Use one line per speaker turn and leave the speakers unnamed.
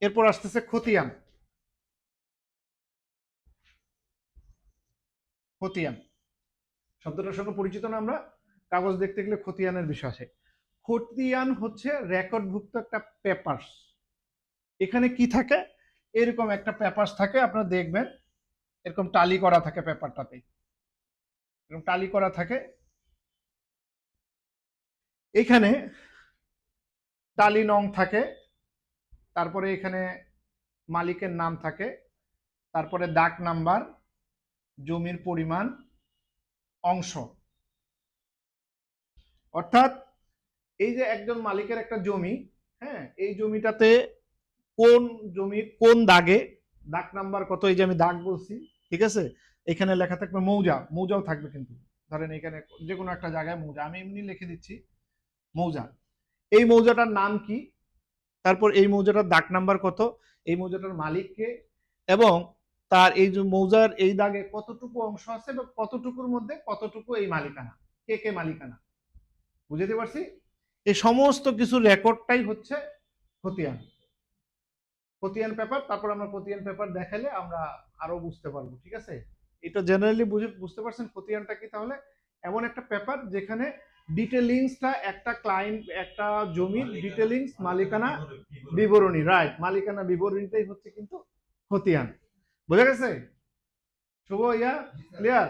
এরপর আসতেছে খতিয়ান। খতিয়ান শব্দটার সঙ্গে পরিচিত না আমরা? কাগজ দেখতে গেলে খতিয়ানের বিষয় আছে। খতিয়ান হচ্ছে রেকর্ডভুক্ত একটা পেপারস। এখানে কি থাকে, এরকম একটা পেপারস থাকে, আপনারা দেখবেন এরকম টালি করা থাকে পেপারটাতে, এরকম টালি করা থাকে। এখানে টালি নং থাকে, তারপরে এখানে মালিকের নাম থাকে, তারপরে দাগ নাম্বার, জমির পরিমাণ, অংশ। অর্থাৎ এই যে একজন মালিকের একটা জমি, হ্যাঁ, এই জমিটাতে কোন জমির কোন দাগে, দাগ নাম্বার কত, এই যে আমি দাগ বলছি, ঠিক আছে, এখানে লেখা থাকবে মৌজা, মৌজাও থাকবে কিন্তু, ধরেন এখানে যে কোনো একটা জায়গায় মৌজা, আমি এমনি লিখে দিচ্ছি মৌজা। এই মৌজাটার নাম কি, তারপর এই মৌজাটার দাগ নাম্বার কত, এই মৌজাটার মালিককে, এবং তার এই যে মৌজার এই দাগে কতটুকু অংশ আছে এবং কতটুকুর মধ্যে কতটুকু এই মালিকানা, কে কে মালিকানা, বুঝতে পারছি? এই সমস্ত কিছু রেকর্ডটাই হচ্ছে খতিয়ান, খতিয়ান পেপার। তারপর আমরা খতিয়ান পেপার দেখালে আমরা আরো বুঝতে পারবো, ঠিক আছে? এটা জেনারেলি বুঝতে পারছেন খতিয়ানটা কি? তাহলে এমন একটা পেপার যেখানে ডিটেলিংসটা একটা ক্লায়েন্ট, একটা জমির ডিটেলিংস, মালিকানা বিবরণী, রাইট, মালিকানা বিবরণীটাই হচ্ছে কিন্তু খতিয়ান। বোঝা গেছে? শুভ, ইয়া ক্লিয়ার?